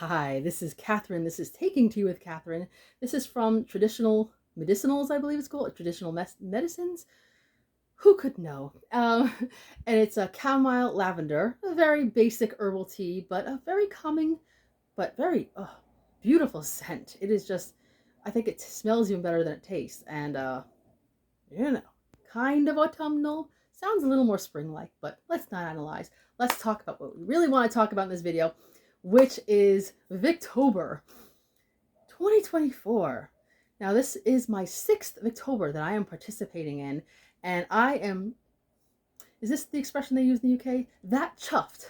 Hi, this is Catherine. This is Taking Tea with Catherine. This is from Traditional Medicinals, I believe it's called, or Traditional Medicines. Who could know? And it's a chamomile lavender, a very basic herbal tea, but a very calming, but very beautiful scent. It is just, I think it smells even better than it tastes. And, you know, kind of autumnal. Sounds a little more spring-like, but let's not analyze. Let's talk about what we really want to talk about in this video, which is Victober 2024. Now, this is my 6th Victober that I am participating in, and I am, is this the expression they use in the UK? That chuffed.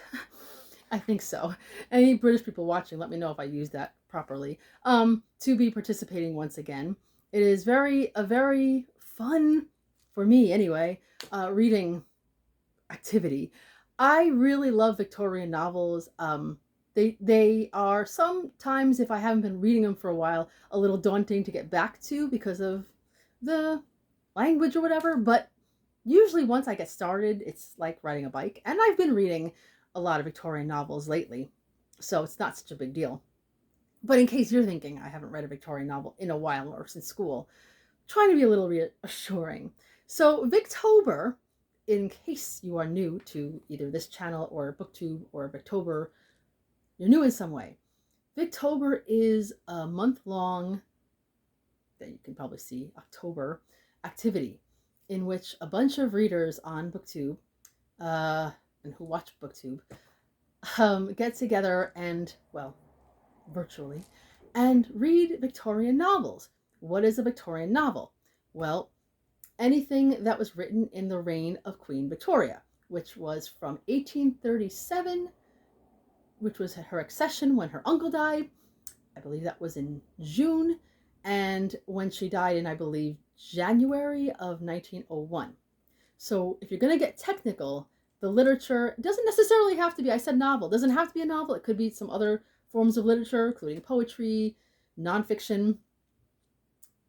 I think so. Any British people watching, let me know if I used that properly. To be participating once again. It is a very fun, for me anyway, reading activity. I really love Victorian novels. They are sometimes, if I haven't been reading them for a while, a little daunting to get back to because of the language or whatever. But usually once I get started, it's like riding a bike. And I've been reading a lot of Victorian novels lately, so it's not such a big deal. But in case you're thinking I haven't read a Victorian novel in a while or since school, I'm trying to be a little reassuring. So Victober, in case you are new to either this channel or BookTube or Victober, you're new in some way. Victober is a month-long, that you can probably see, October, activity in which a bunch of readers on BookTube and who watch BookTube get together and, well, virtually, and read Victorian novels. What is a Victorian novel? Well, anything that was written in the reign of Queen Victoria, which was from 1837, which was her accession when her uncle died. I believe that was in June, and when she died in, I believe, January of 1901. So if you're going to get technical, the literature doesn't necessarily have to be, I said novel, doesn't have to be a novel. It could be some other forms of literature, including poetry, nonfiction,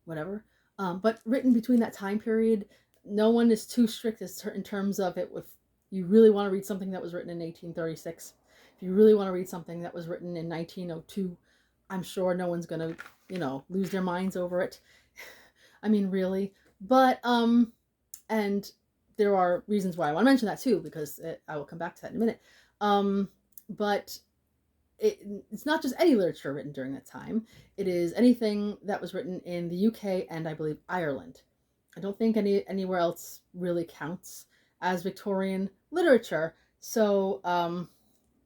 whatever. But written between that time period, no one is too strict in terms of it. If you really want to read something that was written in 1836, if you really want to read something that was written in 1902, I'm sure no one's going to, lose their minds over it. I mean, really. But, and there are reasons why I want to mention that too, because I will come back to that in a minute. But it's not just any literature written during that time. It is anything that was written in the UK and I believe Ireland. I don't think anywhere else really counts as Victorian literature. So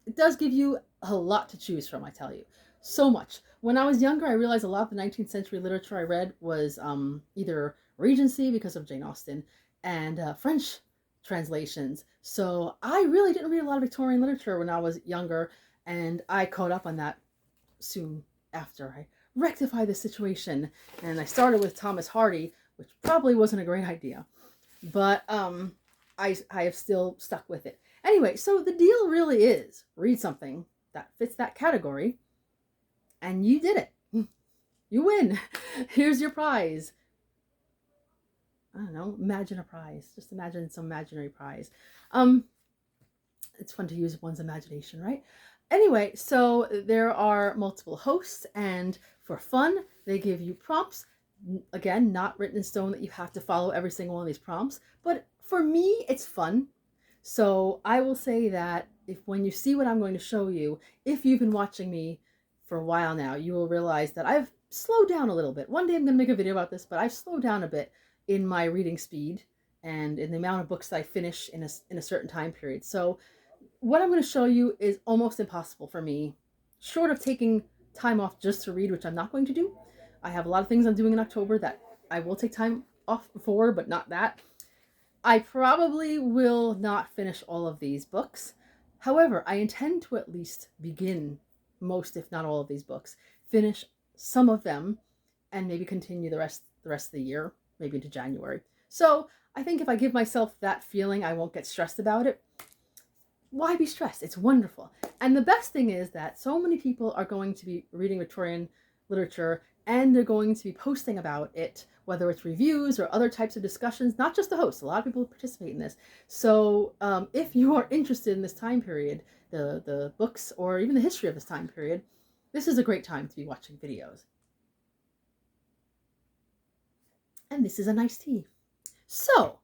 it does give you a lot to choose from, I tell you. So much. When I was younger, I realized a lot of the 19th century literature I read was either Regency because of Jane Austen and French translations. So I really didn't read a lot of Victorian literature when I was younger, and I caught up on that soon after I rectified the situation. And I started with Thomas Hardy, which probably wasn't a great idea, but I have still stuck with it. Anyway, so the deal really is read something that fits that category, and you did it. You win. Here's your prize. I don't know, imagine a prize. Just imagine some imaginary prize. It's fun to use one's imagination, right? Anyway, so there are multiple hosts, and for fun, they give you prompts. Again, not written in stone that you have to follow every single one of these prompts, but for me, it's fun. So I will say that when you see what I'm going to show you, if you've been watching me for a while now, you will realize that I've slowed down a little bit. One day I'm going to make a video about this, but I've slowed down a bit in my reading speed and in the amount of books that I finish in a certain time period. So what I'm going to show you is almost impossible for me, short of taking time off just to read, which I'm not going to do. I have a lot of things I'm doing in October that I will take time off for, but not that. I probably will not finish all of these books. However, I intend to at least begin most, if not all of these books, finish some of them, and maybe continue the rest of the year, maybe into January. So I think if I give myself that feeling, I won't get stressed about it. Why be stressed? It's wonderful. And the best thing is that so many people are going to be reading Victorian literature, and they're going to be posting about it, whether it's reviews or other types of discussions, not just the hosts. A lot of people participate in this. So if you are interested in this time period, the books, or even the history of this time period, this is a great time to be watching videos. And this is a nice tea. So,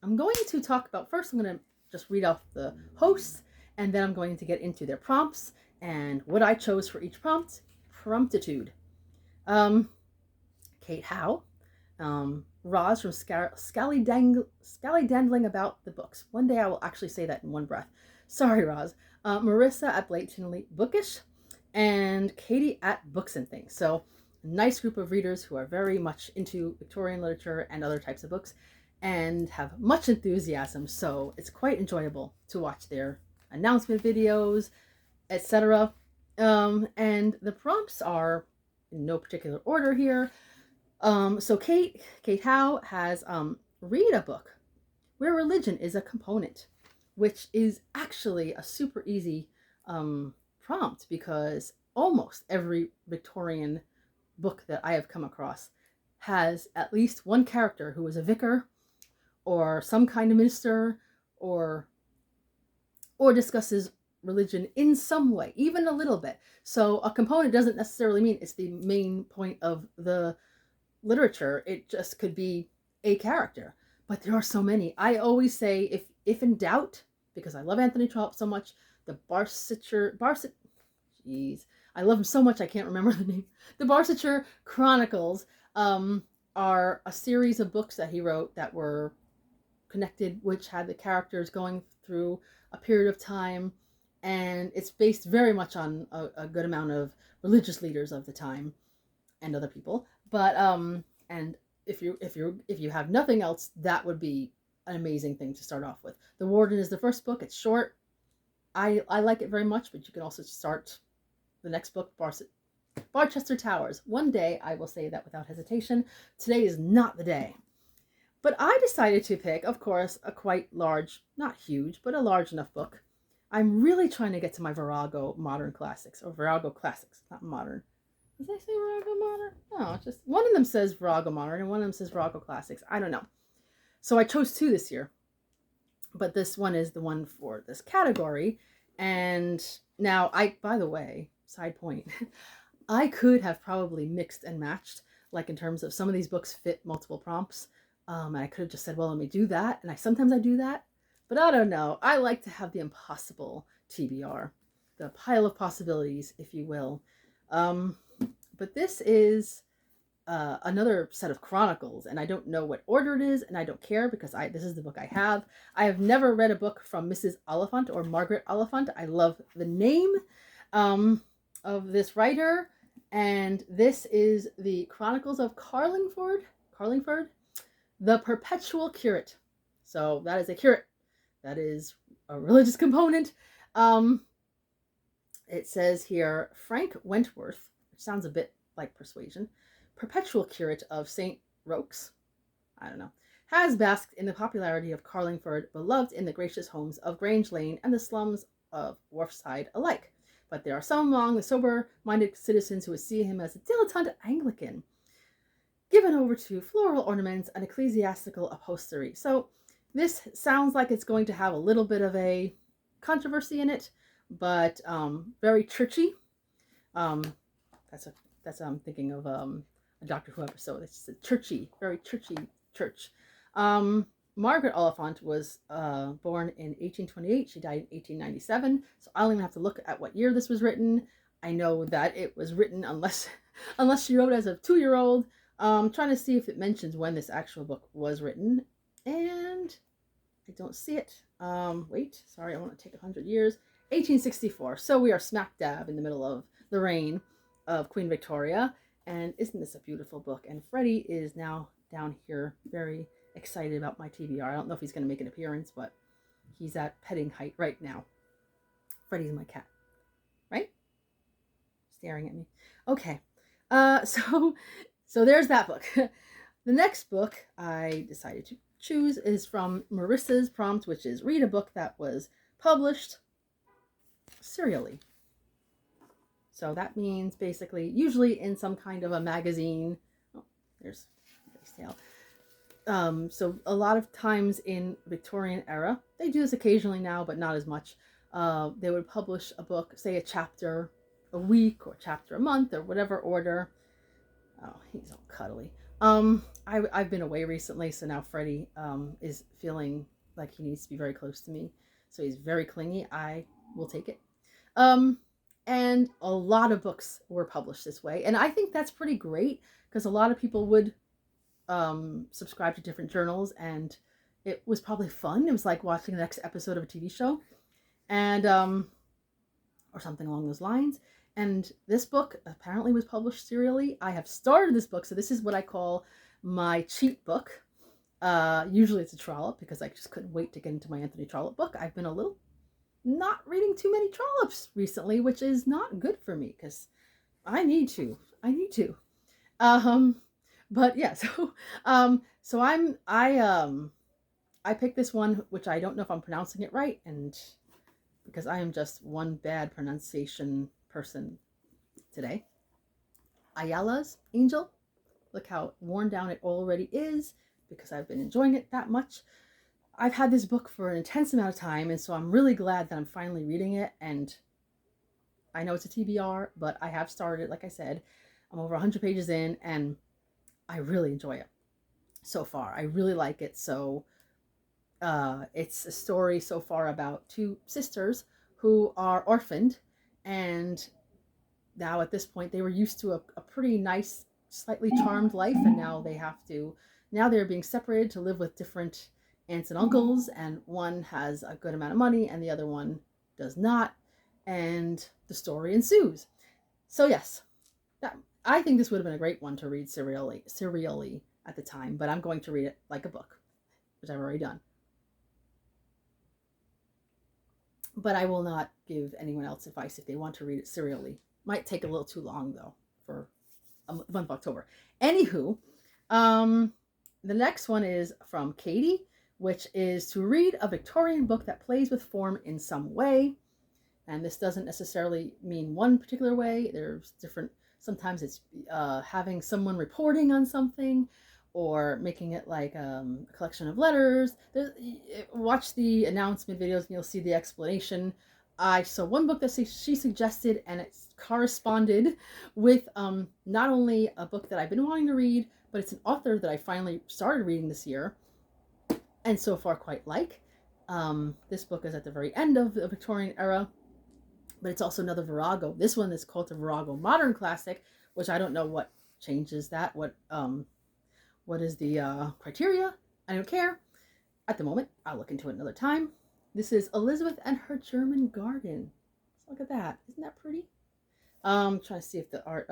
I'm going to talk about, first I'm going to just read off the hosts, and then I'm going to get into their prompts and what I chose for each prompt. Promptitude. Kate Howe. Roz from Scallydangling About the Books. One day I will actually say that in one breath. Sorry, Roz. Marissa at Blatantly Bookish. And Katie at Books and Things. So, a nice group of readers who are very much into Victorian literature and other types of books and have much enthusiasm. So, it's quite enjoyable to watch their announcement videos, etc. And the prompts are in no particular order here. So Kate Howe has read a book where religion is a component, which is actually a super easy prompt because almost every Victorian book that I have come across has at least one character who is a vicar or some kind of minister or discusses religion in some way, even a little bit. So a component doesn't necessarily mean it's the main point of the literature. It just could be a character, but there are so many. I always say, if in doubt, because I love Anthony Trollope so much, the jeez, I love him so much I can't remember the name. The Barsetshire Chronicles are a series of books that he wrote that were connected, which had the characters going through a period of time, and it's based very much on a good amount of religious leaders of the time and other people. But and if you have nothing else, that would be an amazing thing to start off with. The Warden is the first book. It's short. I like it very much, but you can also start the next book, Barchester Towers. One day I will say that without hesitation. Today is not the day. But I decided to pick, of course, a quite large, not huge, but a large enough book. I'm really trying to get to my Virago Modern Classics, or Virago Classics, not Modern. Did I say Virago Modern? No, it's just one of them says Virago Modern and one of them says Virago Classics. I don't know. So I chose two this year, but this one is the one for this category. And now by the way, side point, I could have probably mixed and matched, like in terms of some of these books fit multiple prompts. And I could have just said, well, let me do that. And sometimes I do that, but I don't know. I like to have the impossible TBR, the pile of possibilities, if you will. But this is another set of chronicles, and I don't know what order it is, and I don't care because this is the book I have. I have never read a book from Mrs. Oliphant or Margaret Oliphant. I love the name of this writer, and this is the Chronicles of Carlingford, the Perpetual Curate. So that is a curate. That is a religious component. It says here, Frank Wentworth, which sounds a bit like persuasion, perpetual curate of St. Roch's, I don't know, has basked in the popularity of Carlingford, beloved in the gracious homes of Grange Lane and the slums of Wharfside alike. But there are some among the sober-minded citizens who would see him as a dilettante Anglican, given over to floral ornaments and ecclesiastical upholstery. So this sounds like it's going to have a little bit of a controversy in it, but very churchy. That's I'm thinking of a Doctor Who episode. It's a churchy, very churchy church. Margaret Oliphant was born in 1828. She died in 1897. So I don't even have to look at what year this was written. I know that it was written unless she wrote as a 2-year-old. Trying to see if it mentions when this actual book was written, and I don't see it. Wait, sorry, I want to take 100 years. 1864. So we are smack dab in the middle of the reign of Queen Victoria. And isn't this a beautiful book? And Freddie is now down here very excited about my TBR. I don't know if he's going to make an appearance, but he's at petting height right now. Freddie's my cat, right? Staring at me. Okay. So there's that book. The next book I decided to choose is from Marissa's prompt, which is read a book that was published serially. So that means basically, usually in some kind of a magazine. Oh, there's Tail. So a lot of times in Victorian era, they do this occasionally now, but not as much. They would publish a book, say a chapter a week or chapter a month or whatever order. Oh, he's all cuddly. I've been away recently, so now Freddie is feeling like he needs to be very close to me. So he's very clingy. I will take it. Um, and a lot of books were published this way, and I think that's pretty great because a lot of people would subscribe to different journals, and it was probably fun. It was like watching the next episode of a TV show, and or something along those lines. And this book apparently was published serially. I have started this book, so this is what I call my cheat book. Usually it's a Trollope because I just couldn't wait to get into my Anthony Trollope book. I've been a little not reading too many Trollopes recently, which is not good for me because I need to. But yeah, so I picked this one, which I don't know if I'm pronouncing it right, and because I am just one bad pronunciation person today. Ayala's Angel. Look how worn down it already is because I've been enjoying it that much. I've had this book for an intense amount of time, and so I'm really glad that I'm finally reading it. And I know it's a TBR, but I have started, like I said. I'm over 100 pages in, and I really enjoy it so far. I really like it. So it's a story so far about two sisters who are orphaned, and now at this point they were used to a pretty nice, slightly charmed life, and now they're being separated to live with different aunts and uncles, and one has a good amount of money and the other one does not, and the story ensues. So yes, I think this would have been a great one to read serially at the time, but I'm going to read it like a book, which I've already done. But I will not give anyone else advice if they want to read it serially. Might take a little too long though for a month of October. Anywho, the next one is from Katie, which is to read a Victorian book that plays with form in some way. And this doesn't necessarily mean one particular way. There's different, sometimes it's having someone reporting on something, or making it like a collection of letters. Watch the announcement videos and you'll see the explanation. I saw one book that she suggested, and it corresponded with not only a book that I've been wanting to read, but it's an author that I finally started reading this year, and so far quite like. This book is at the very end of the Victorian era, but it's also another Virago. This one is called the Virago Modern Classic, which I don't know what changes that. What is the criteria? I don't care. At the moment, I'll look into it another time. This is Elizabeth and Her German Garden. Look at that. Isn't that pretty? Trying to see if the art,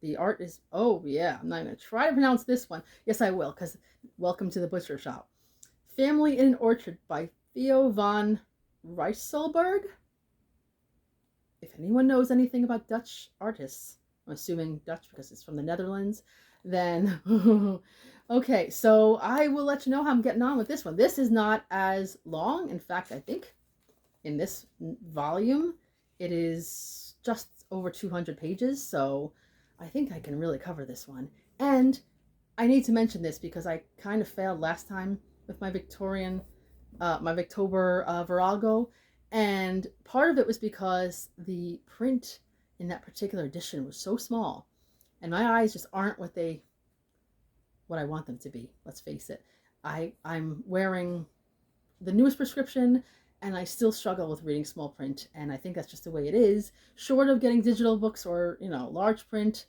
the art is, oh yeah, I'm not going to try to pronounce this one. Yes, I will, because welcome to the butcher shop. Family in an Orchard by Theo van Rijsselberg. If anyone knows anything about Dutch artists, I'm assuming Dutch because it's from the Netherlands, then okay, so I will let you know how I'm getting on with this one. This is not as long. In fact, I think in this volume it is just over 200 pages, so I think I can really cover this one. And I need to mention this because I kind of failed last time with my Victober Virago, and part of it was because the print in that particular edition was so small, and my eyes just aren't what I want them to be. Let's face it. I'm wearing the newest prescription, and I still struggle with reading small print, and I think that's just the way it is. Short of getting digital books or, large print,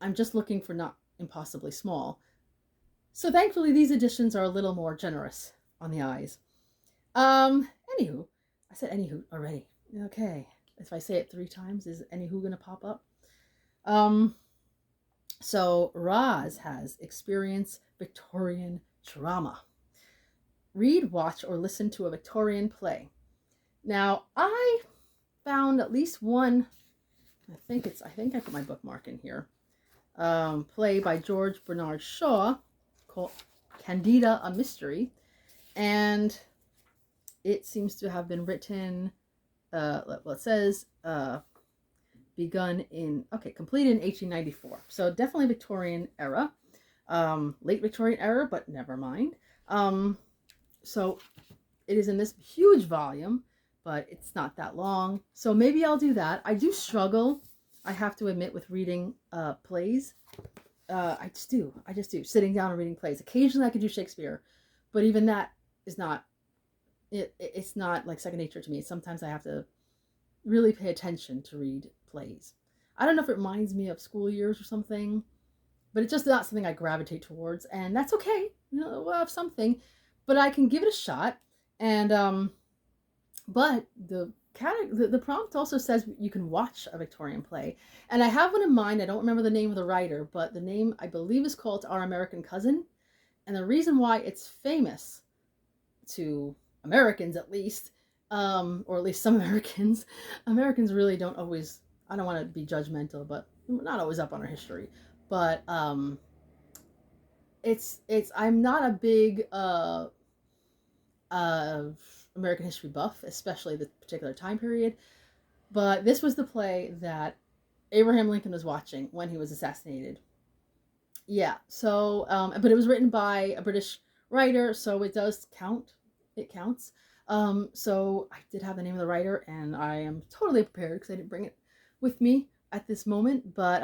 I'm just looking for not impossibly small. So thankfully these editions are a little more generous on the eyes. Anywho, I said anywho already. Okay. If I say it 3 times, is anywho gonna pop up? So Roz has experienced Victorian drama. Read, watch, or listen to a Victorian play. Now, I found at least one, I think I put my bookmark in here, play by George Bernard Shaw called Candida, a Mystery. And it seems to have been written, it says, completed in 1894. So definitely Victorian era, late Victorian era, but never mind. So it is in this huge volume, but it's not that long. So maybe I'll do that. I do struggle I have to admit, with reading plays, I just do. I just do. Sitting down and reading plays. Occasionally I could do Shakespeare, but even that is not, it's not like second nature to me. Sometimes I have to really pay attention to read plays. I don't know if it reminds me of school years or something, but it's just not something I gravitate towards, and that's okay. You know, we'll have something, but I can give it a shot. And but the prompt also says you can watch a Victorian play, and I have one in mind. I don't remember the name of the writer, but the name I believe is called Our American Cousin, and the reason why it's famous to Americans, at least, or at least some Americans. Americans really don't always. I don't want to be judgmental, but we're not always up on our history. But it's. I'm not a big uh, American history buff, especially the particular time period. But this was the play that Abraham Lincoln was watching when he was assassinated. Yeah. So, but it was written by a British writer, so it does count. It counts. So I did have the name of the writer, and I am totally prepared because I didn't bring it with me at this moment. But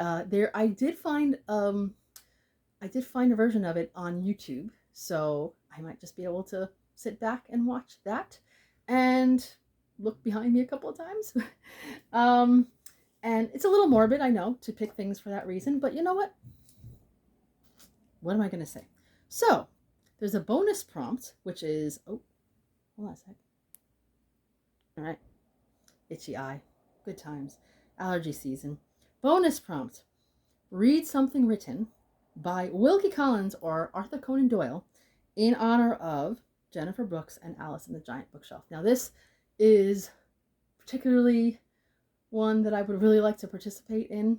I did find a version of it on YouTube, so I might just be able to sit back and watch that, and look behind me a couple of times. um, and it's a little morbid, I know, to pick things for that reason, but you know what? What am I going to say? So, there's a bonus prompt, which is, oh, hold on a sec. All right. Itchy eye. Good times. Allergy season. Bonus prompt. Read something written by Wilkie Collins or Arthur Conan Doyle in honor of Jennifer Brooks and Alice in the Giant Bookshelf. Now, this is particularly one that I would really like to participate in.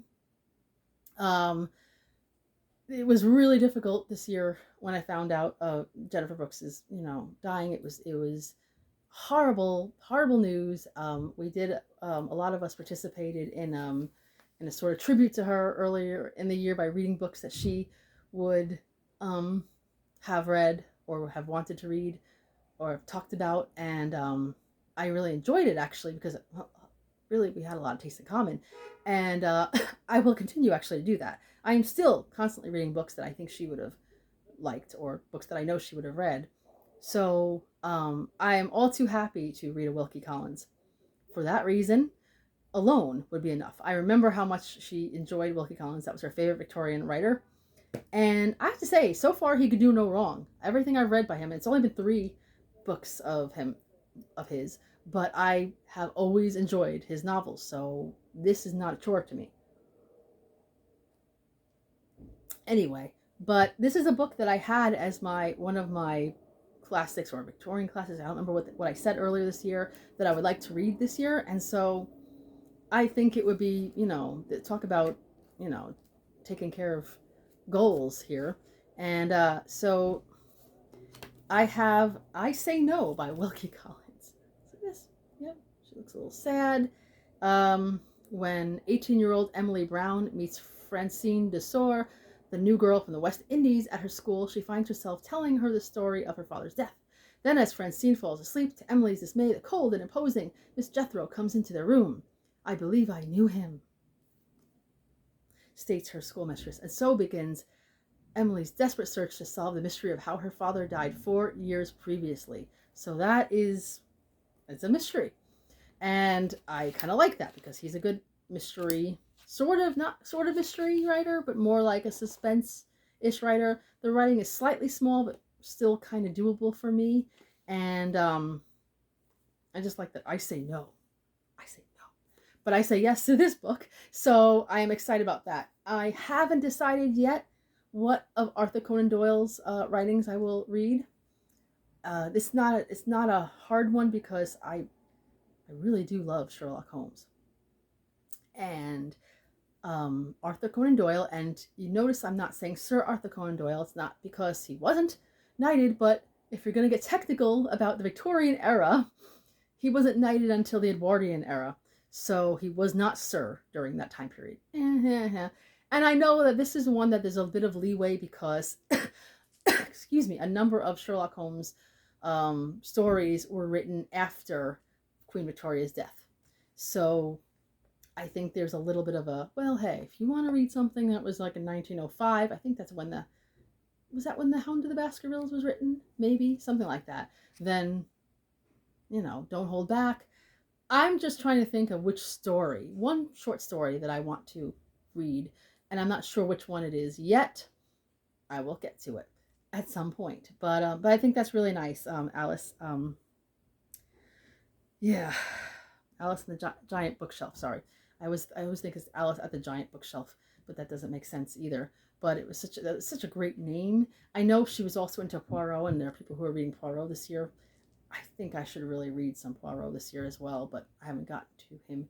It was really difficult this year when I found out Jennifer Brooks is, dying. It was horrible, horrible news. We did a lot of us participated in a sort of tribute to her earlier in the year by reading books that she would have read or have wanted to read or talked about, and I really enjoyed it actually because really we had a lot of tastes in common, and I will continue actually to do that. I am still constantly reading books that I think she would have liked or books that I know she would have read. So I am all too happy to read a Wilkie Collins. For that reason alone would be enough. I remember how much she enjoyed Wilkie Collins. That was her favorite Victorian writer. And I have to say, so far he could do no wrong. Everything I've read by him, it's only been 3 books of his, but I have always enjoyed his novels, so this is not a chore to me. Anyway, but this is a book that I had as one of my classics or Victorian classics. I don't remember what I said earlier this year that I would like to read this year, and so I think it would be, talk about, taking care of goals here. And so I have I Say No by Wilkie Collins. So this, yep, she looks a little sad. When 18-year-old Emily Brown meets Francine Dessor, the new girl from the West Indies, at her school, she finds herself telling her the story of her father's death. Then, as Francine falls asleep, to Emily's dismay, the cold and imposing Miss Jethro comes into their room. "I believe I knew him," states her schoolmistress, and so begins Emily's desperate search to solve the mystery of how her father died 4 years previously. So it's a mystery. And I kind of like that because he's a good mystery, not sort of mystery writer, but more like a suspense-ish writer. The writing is slightly small, but still kind of doable for me. And I just like that I say no. I say no. But I say yes to this book. So I am excited about that. I haven't decided yet what of Arthur Conan Doyle's writings I will read. It's not a hard one because I really do love Sherlock Holmes and Arthur Conan Doyle. And you notice I'm not saying Sir Arthur Conan Doyle. It's not because he wasn't knighted, but if you're going to get technical about the Victorian era, he wasn't knighted until the Edwardian era. So he was not Sir during that time period. And I know that this is one that there's a bit of leeway because, excuse me, a number of Sherlock Holmes stories were written after Queen Victoria's death. So I think there's a little bit of a, well, hey, if you want to read something that was like in 1905, I think that's when was that when The Hound of the Baskervilles was written? Maybe, something like that. Then, don't hold back. I'm just trying to think of which story, one short story that I want to read, and I'm not sure which one it is yet. I will get to it at some point, but I think that's really nice, Alice. Yeah, Alice in the Giant Bookshelf. Sorry, I always think it's Alice at the Giant Bookshelf, but that doesn't make sense either. But it was such a great name. I know she was also into Poirot, and there are people who are reading Poirot this year. I think I should really read some Poirot this year as well, but I haven't gotten to him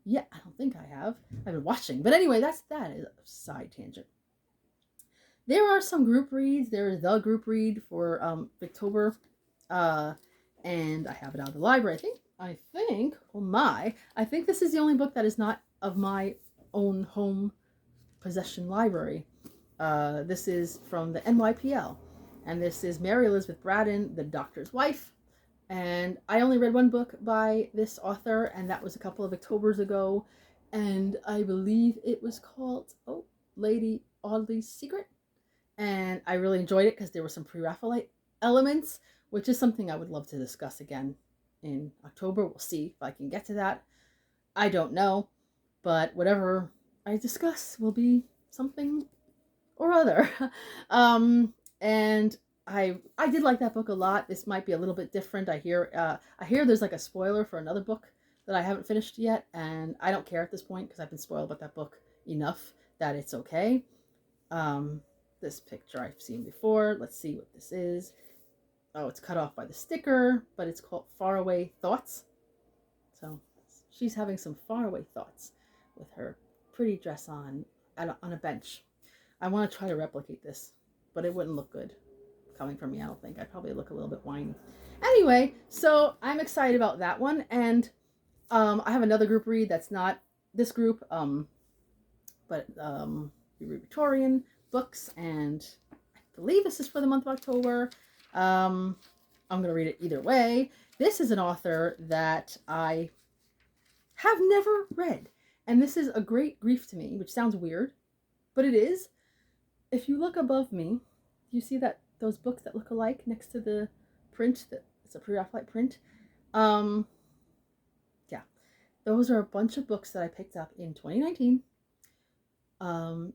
yet. I don't think I have. I've been watching, but anyway, that is a side tangent. There are some group reads. There is the group read for Victober, uh, and I have it out of the library. I think this is the only book that is not of my own home possession library. This is from the NYPL, and this is Mary Elizabeth Braddon, The Doctor's Wife. And I only read one book by this author, and that was a couple of Octobers ago, and I believe it was called Lady Audley's Secret. And I really enjoyed it because there were some pre-Raphaelite elements, which is something I would love to discuss again in October. We'll see if I can get to that. I don't know, but whatever I discuss will be something or other. And I did like that book a lot. This might be a little bit different. I hear there's like a spoiler for another book that I haven't finished yet, and I don't care at this point because I've been spoiled about that book enough that it's okay. This picture I've seen before. Let's see what this is. Oh, it's cut off by the sticker, but it's called Faraway Thoughts. So she's having some faraway thoughts with her pretty dress on a bench. I want to try to replicate this, but it wouldn't look good coming from me, I don't think. I'd probably look a little bit whiny. Anyway, so I'm excited about that one, and I have another group read that's not this group, but we read Victorian books, and I believe this is for the month of October. I'm going to read it either way. This is an author that I have never read, and this is a great grief to me, which sounds weird, but it is. If you look above me, you see that those books that look alike next to the print, that it's a pre-Raphaelite print. Yeah, those are a bunch of books that I picked up in 2019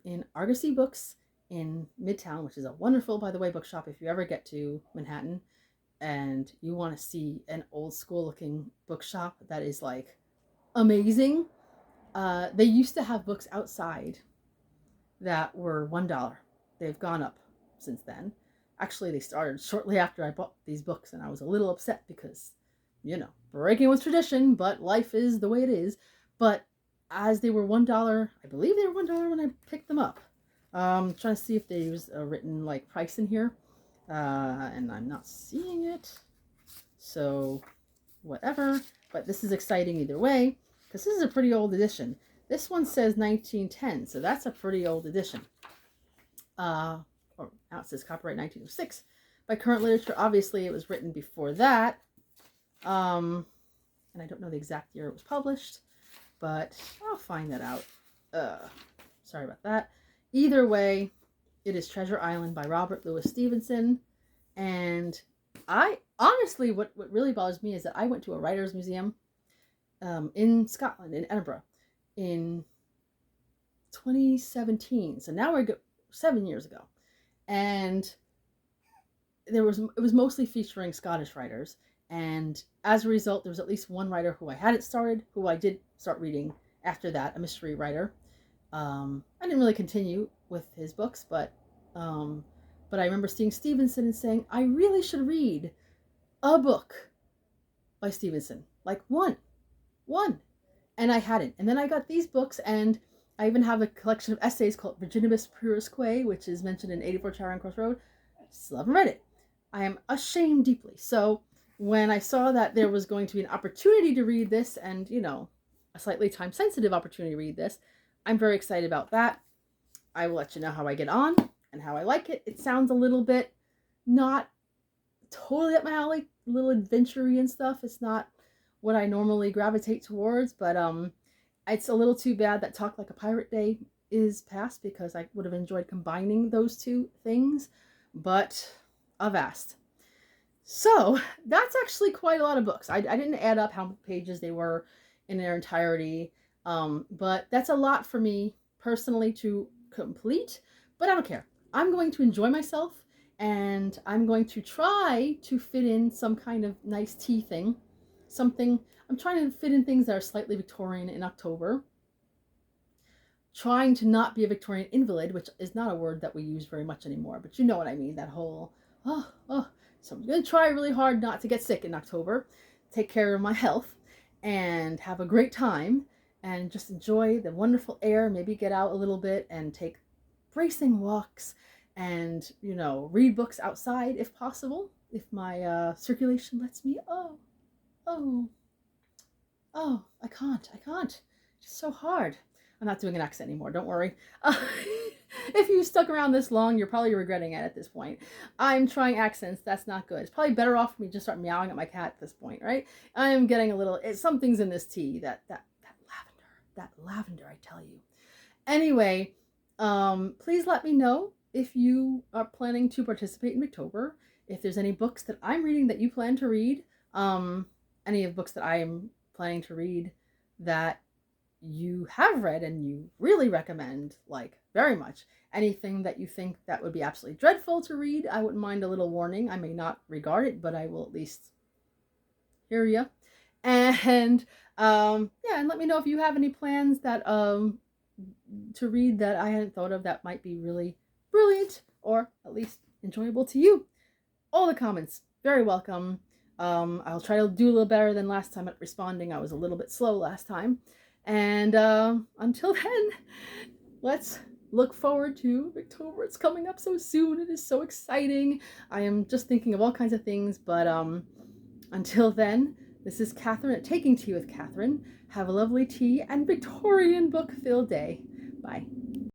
in Argosy Books in Midtown, which is a wonderful, by the way, bookshop. If you ever get to Manhattan and you want to see an old school looking bookshop that is like amazing, they used to have books outside that were $1. They've gone up since then. Actually, they started shortly after I bought these books, and I was a little upset because, breaking with tradition, but life is the way it is. But as they were $1, I believe they were $1 when I picked them up. Trying to see if there's a written like price in here, and I'm not seeing it. So, whatever. But this is exciting either way because this is a pretty old edition. This one says 1910, so that's a pretty old edition. Or now it says copyright 1906 by Current Literature. Obviously, it was written before that. And I don't know the exact year it was published, but I'll find that out. Sorry about that. Either way, it is Treasure Island by Robert Louis Stevenson. And I honestly, what really bothers me is that I went to a writer's museum in Scotland, in Edinburgh, in 2017. So now we're 7 years ago. And it was mostly featuring Scottish writers. And as a result, there was at least one writer who I hadn't started, who I did start reading after that, a mystery writer. I didn't really continue with his books, but I remember seeing Stevenson and saying, I really should read a book by Stevenson, like one. And I hadn't. And then I got these books, and I even have a collection of essays called Virginibus Purisque, which is mentioned in 84 Charing Cross Road. I still haven't read it. I am ashamed deeply. So when I saw that there was going to be an opportunity to read this, and, a slightly time-sensitive opportunity to read this, I'm very excited about that. I will let you know how I get on and how I like it. It sounds a little bit not totally up my alley, a little adventure-y and stuff. It's not what I normally gravitate towards, but It's a little too bad that Talk Like a Pirate Day is past, because I would have enjoyed combining those two things, but avast. So that's actually quite a lot of books. I didn't add up how many pages they were in their entirety, but that's a lot for me personally to complete, but I don't care. I'm going to enjoy myself, and I'm going to try to fit in some kind of nice tea thing. Something, I'm trying to fit in things that are slightly Victorian in October. Trying to not be a Victorian invalid, which is not a word that we use very much anymore, but you know what I mean, that whole, oh. So I'm going to try really hard not to get sick in October, take care of my health, and have a great time, and just enjoy the wonderful air, maybe get out a little bit and take bracing walks, and, read books outside if possible, if my circulation lets me. Oh, I can't. It's just so hard. I'm not doing an accent anymore, don't worry. If you stuck around this long, you're probably regretting it at this point. I'm trying accents, that's not good. It's probably better off for me to just start meowing at my cat at this point, right? I'm getting a little, something's in this tea, that lavender, I tell you. Anyway, please let me know if you are planning to participate in Victober, if there's any books that I'm reading that you plan to read, any of books that I am planning to read that you have read and you really recommend, like, very much. Anything that you think that would be absolutely dreadful to read, I wouldn't mind a little warning. I may not regard it, but I will at least hear you. And yeah, and let me know if you have any plans that to read that I hadn't thought of that might be really brilliant or at least enjoyable to you. All the comments, very welcome. I'll try to do a little better than last time at responding. I was a little bit slow last time. And until then, let's look forward to Victober. It's coming up so soon. It is so exciting. I am just thinking of all kinds of things. But until then, this is Catherine at Taking Tea with Catherine. Have a lovely tea and Victorian book-filled day. Bye.